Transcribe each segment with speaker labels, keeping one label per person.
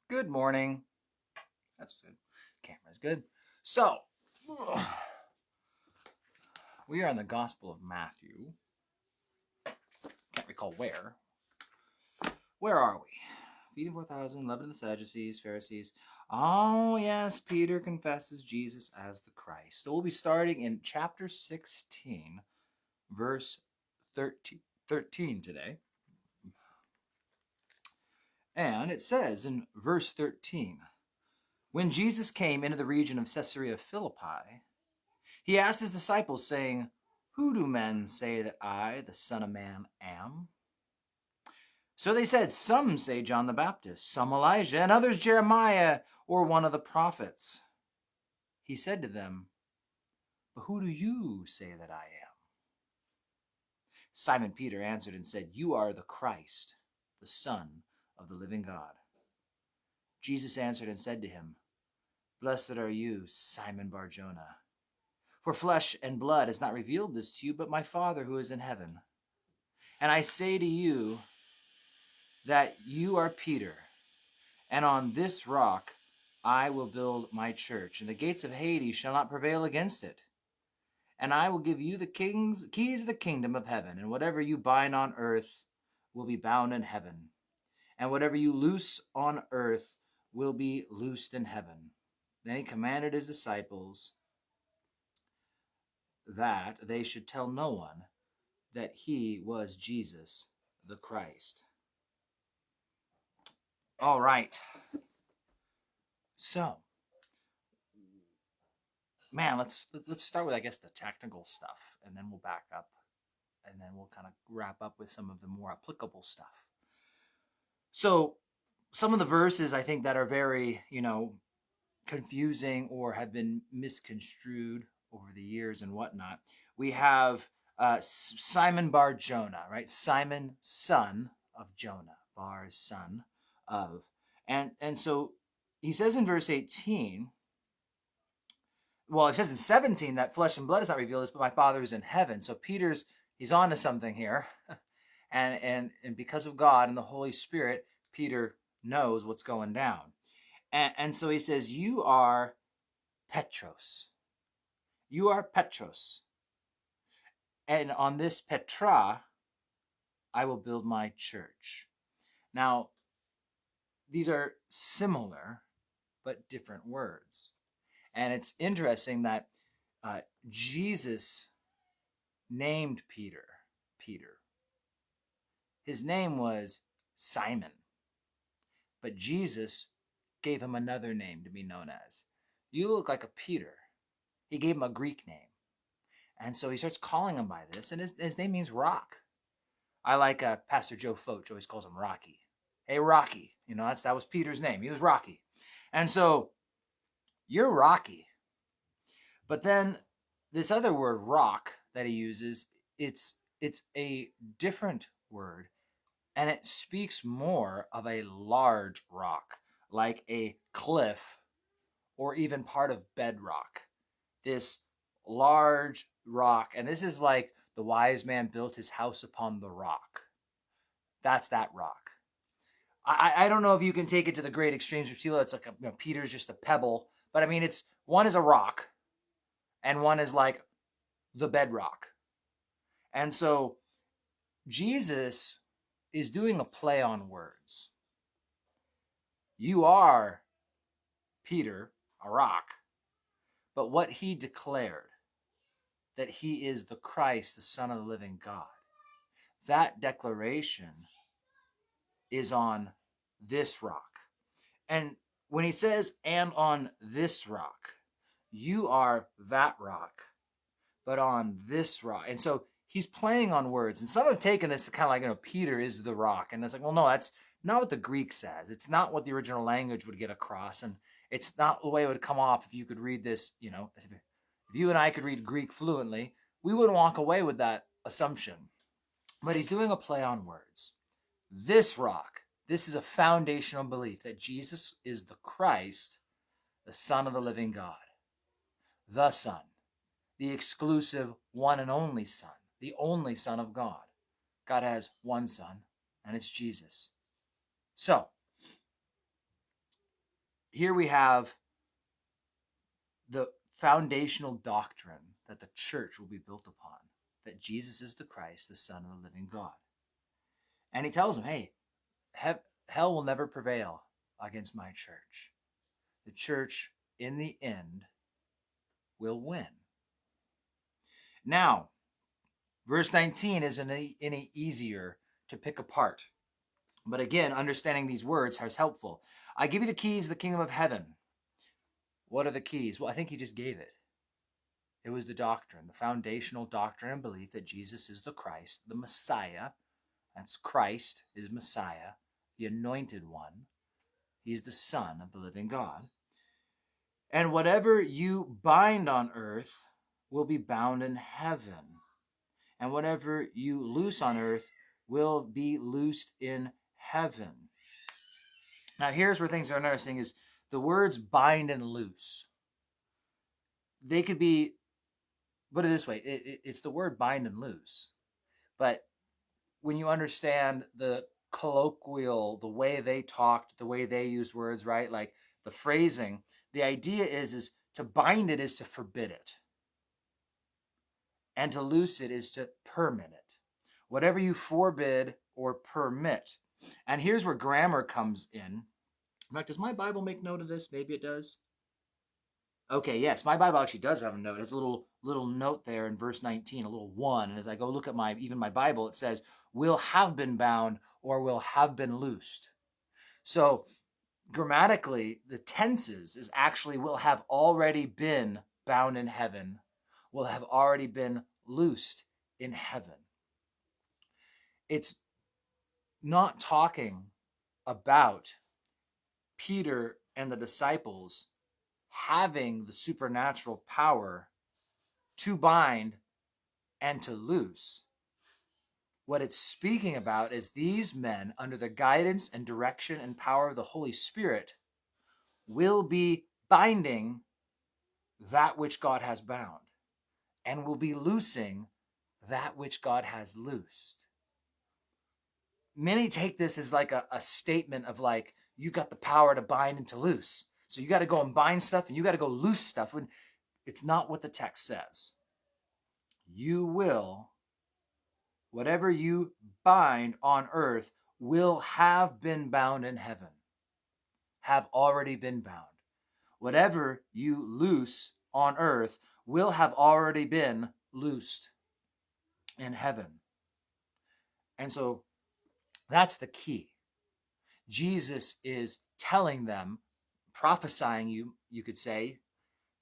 Speaker 1: Good morning. That's good. Camera's good. So, we are in the Gospel of Matthew. Can't recall where. Where are we? Feeding 4,000, leavening the Sadducees, Pharisees. Oh, yes, Peter confesses Jesus as the Christ. So we'll be starting in chapter 16, verse 13 today. And it says in verse 13, when Jesus came into the region of Caesarea Philippi, he asked his disciples, saying, who do men say that I, the Son of Man, am? So they said, some say John the Baptist, some Elijah, and others Jeremiah or one of the prophets. He said to them, but who do you say that I am? Simon Peter answered and said, you are the Christ, the Son of the living God. Jesus answered and said to him, blessed are you, Simon Bar-Jonah, for flesh and blood has not revealed this to you, but my Father who is in heaven. And I say to you that you are Peter, and on this rock I will build my church, and the gates of Hades shall not prevail against it. And I will give you the keys of the kingdom of heaven, and whatever you bind on earth will be bound in heaven, and whatever you loose on earth will be loosed in heaven. Then he commanded his disciples that they should tell no one that he was Jesus the Christ. All right. So, man, let's start with, I guess, the technical stuff, and then we'll back up, and then we'll kind of wrap up with some of the more applicable stuff. So, some of the verses I think that are very, confusing or have been misconstrued over the years and whatnot. We have Simon Bar-Jonah, right? Simon, son of Jonah. Bar is son of. And so he says in verse 18, well, it says in 17 that flesh and blood is not revealed this, but my Father is in heaven. So he's on to something here. and because of God and the Holy Spirit, Peter knows what's going down. And so he says, you are Petros. You are Petros. And on this Petra, I will build my church. Now, these are similar, but different words. And it's interesting that Jesus named Peter. His name was Simon. But Jesus gave him another name to be known as. You look like a Peter. He gave him a Greek name. And so he starts calling him by this, and his name means rock. I like Pastor Joe Focht, always calls him Rocky. Hey, Rocky. That was Peter's name. He was Rocky. And so you're Rocky. But then this other word, rock, that he uses, it's a different word, and it speaks more of a large rock, like a cliff or even part of bedrock. This large rock, and this is like the wise man built his house upon the rock. That's that rock. I don't know if you can take it to the great extremes. It's like Peter's just a pebble, but I mean, one is a rock, and one is like the bedrock. And so Jesus is doing a play on words. You are Peter, a rock, but what he declared, that he is the Christ, the Son of the living God, that declaration is on this rock. And when he says, and on this rock, you are that rock, but on this rock. And so he's playing on words. And some have taken this kind of like, Peter is the rock. And it's like, well, no, that's not what the Greek says. It's not what the original language would get across. And it's not the way it would come off if you could read this, if you and I could read Greek fluently, we wouldn't walk away with that assumption. But he's doing a play on words. This rock, this is a foundational belief that Jesus is the Christ, the Son of the living God, the Son, the exclusive one and only Son, the only Son of God. God has one Son, and it's Jesus. So, here we have the foundational doctrine that the church will be built upon, that Jesus is the Christ, the Son of the living God. And he tells them, hey, hell will never prevail against my church. The church, in the end, will win. Now, verse 19 isn't any easier to pick apart. But again, understanding these words is helpful. I give you the keys of the kingdom of heaven. What are the keys? Well, I think he just gave it. It was the doctrine, the foundational doctrine and belief that Jesus is the Christ, the Messiah. That's Christ is Messiah, the anointed one. He is the Son of the living God. And whatever you bind on earth will be bound in heaven. And whatever you loose on earth will be loosed in heaven. Now, here's where things are interesting is the words bind and loose. They could be, put it this way, it's the word bind and loose. But when you understand the colloquial, the way they talked, the way they used words, right? Like the phrasing, the idea is to bind it is to forbid it. And to loose it is to permit it. Whatever you forbid or permit. And here's where grammar comes in. In fact, does my Bible make note of this? Maybe it does. Okay, yes, my Bible actually does have a note. It's a little note there in verse 19, a little 1. And as I go look at my Bible, it says, will have been bound or will have been loosed. So grammatically, the tenses is actually will have already been bound in heaven, will have already been loosed in heaven. It's not talking about Peter and the disciples having the supernatural power to bind and to loose. What it's speaking about is these men, under the guidance and direction and power of the Holy Spirit, will be binding that which God has bound and will be loosing that which God has loosed. Many take this as like a statement of like, you got the power to bind and to loose. So you got to go and bind stuff and you got to go loose stuff. When it's not what the text says. You will, whatever you bind on earth will have been bound in heaven, have already been bound. Whatever you loose on earth will have already been loosed in heaven. And so that's the key. Jesus is telling them, prophesying you could say,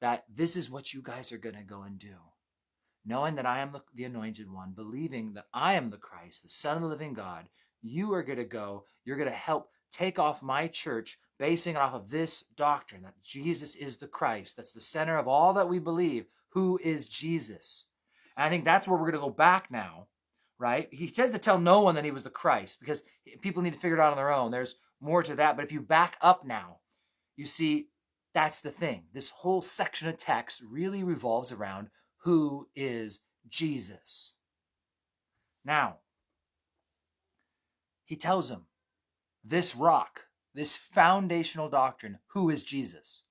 Speaker 1: that this is what you guys are going to go and do. Knowing that I am the anointed one, believing that I am the Christ, the Son of the living God, you are going to go, you're going to help take off my church, basing it off of this doctrine, that Jesus is the Christ. That's the center of all that we believe. Who is Jesus? And I think that's where we're going to go back now, right? He says to tell no one that he was the Christ, because people need to figure it out on their own. There's more to that. But if you back up now, you see, that's the thing. This whole section of text really revolves around who is Jesus. Now, he tells him, this rock, this foundational doctrine, who is Jesus?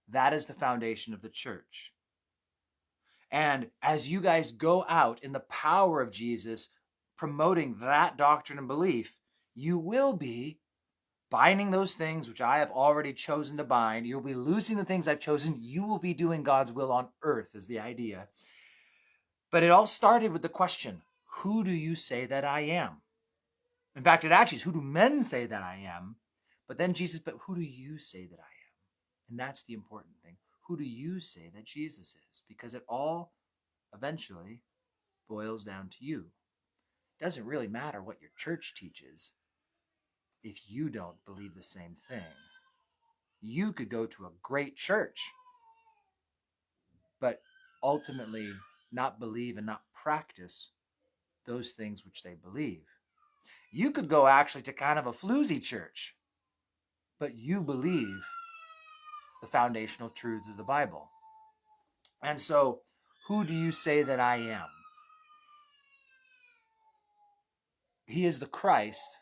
Speaker 1: That is the foundation of the church. And as you guys go out in the power of Jesus, promoting that doctrine and belief, you will be binding those things which I have already chosen to bind. You'll be loosing the things I've chosen. You will be doing God's will on earth is the idea. But it all started with the question, who do you say that I am? In fact, it actually is, who do men say that I am? But then Jesus, but who do you say that I am? And that's the important thing. Who do you say that Jesus is? Because it all eventually boils down to you. It doesn't really matter what your church teaches if you don't believe the same thing. You could go to a great church, but ultimately not believe and not practice those things which they believe. You could go actually to kind of a floozy church, but you believe the foundational truths of the Bible. And so, who do you say that I am? He is the Christ,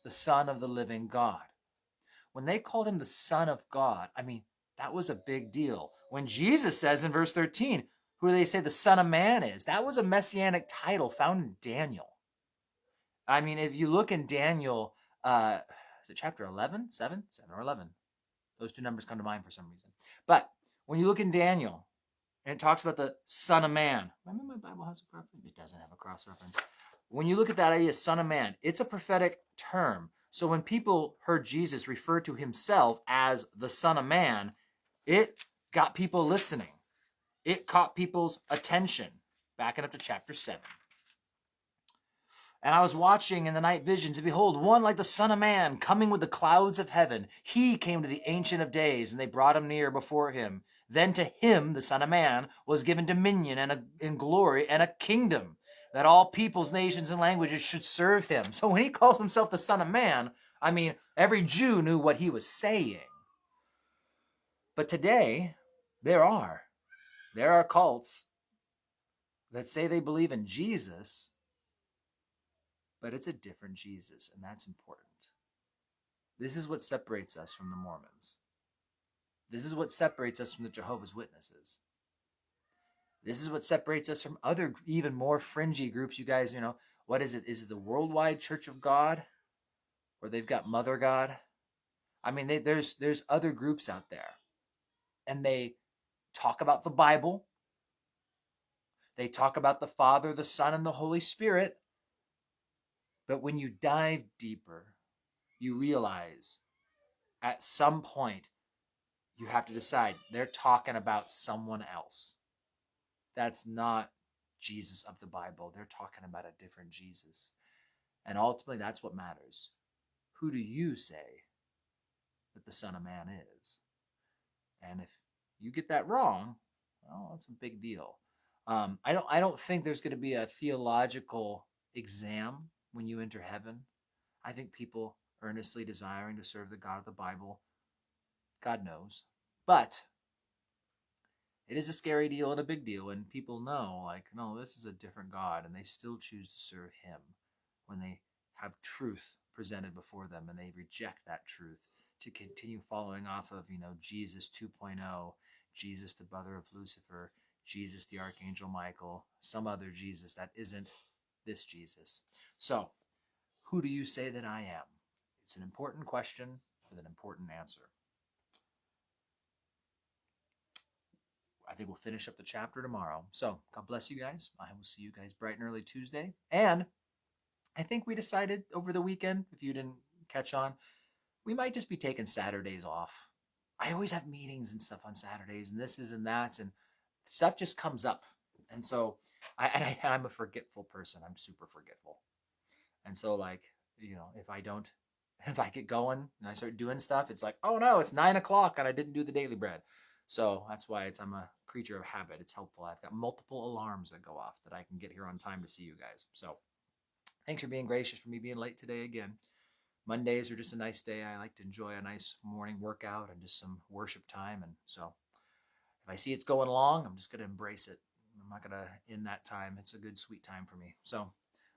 Speaker 1: the Son of the living God. when they called him the Son of God, I mean, that was a big deal. When Jesus says in verse 13, who do they say the Son of Man is? That was a messianic title found in Daniel. I mean, if you look in Daniel, is it chapter 11? 7 or 11? Those two numbers come to mind for some reason. But when you look in Daniel, and it talks about the Son of Man. Remember my Bible has a cross reference? It doesn't have a cross reference. When you look at that idea, Son of Man, it's a prophetic term. So when people heard Jesus refer to himself as the Son of Man, it got people listening. It caught people's attention. Backing up to chapter 7. And I was watching in the night visions, and behold, one like the Son of Man coming with the clouds of heaven. He came to the Ancient of Days, and they brought him near before him. Then to him, the Son of Man, was given dominion and glory and a kingdom, that all peoples, nations, and languages should serve him. So when he calls himself the Son of Man, I mean, every Jew knew what he was saying. But today, there are cults that say they believe in Jesus, but it's a different Jesus, and that's important. This is what separates us from the Mormons. This is what separates us from the Jehovah's Witnesses. This is what separates us from other even more fringy groups. You guys, what is it? Is it the Worldwide Church of God? Or they've got Mother God? I mean, there's other groups out there. And they talk about the Bible. They talk about the Father, the Son, and the Holy Spirit. But when you dive deeper, you realize at some point you have to decide they're talking about someone else. That's not Jesus of the Bible. They're talking about a different Jesus. And ultimately, that's what matters. Who do you say that the Son of Man is? And if you get that wrong, well, that's a big deal. I don't think there's going to be a theological exam when you enter heaven. I think people earnestly desiring to serve the God of the Bible, God knows. But it is a scary deal and a big deal when people know, like, no, this is a different God, and they still choose to serve him when they have truth presented before them and they reject that truth to continue following off of, Jesus 2.0, Jesus the brother of Lucifer, Jesus the Archangel Michael, some other Jesus that isn't this Jesus. So, who do you say that I am? It's an important question with an important answer. I think we'll finish up the chapter tomorrow. So, God bless you guys. I will see you guys bright and early Tuesday. And I think we decided over the weekend, if you didn't catch on, we might just be taking Saturdays off. I always have meetings and stuff on Saturdays, and this is and that's, and stuff just comes up. And so I'm a forgetful person. I'm super forgetful. And so, if I get going and I start doing stuff, it's like, oh no, it's 9:00 and I didn't do the daily bread. So that's why I'm a creature of habit. It's helpful. I've got multiple alarms that go off that I can get here on time to see you guys. So thanks for being gracious for me being late today again. Mondays are just a nice day. I like to enjoy a nice morning workout and just some worship time. And so if I see it's going long, I'm just going to embrace it. I'm not going to end that time. It's a good, sweet time for me. So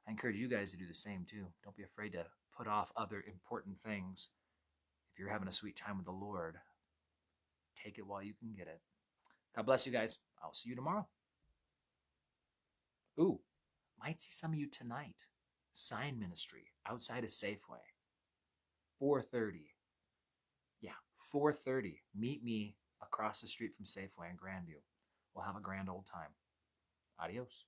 Speaker 1: I encourage you guys to do the same too. Don't be afraid to put off other important things. If you're having a sweet time with the Lord, take it while you can get it. God bless you guys. I'll see you tomorrow. Ooh, might see some of you tonight. Sign ministry outside of Safeway. 4:30. Yeah, 4:30. Meet me across the street from Safeway in Grandview. We'll have a grand old time. Adios.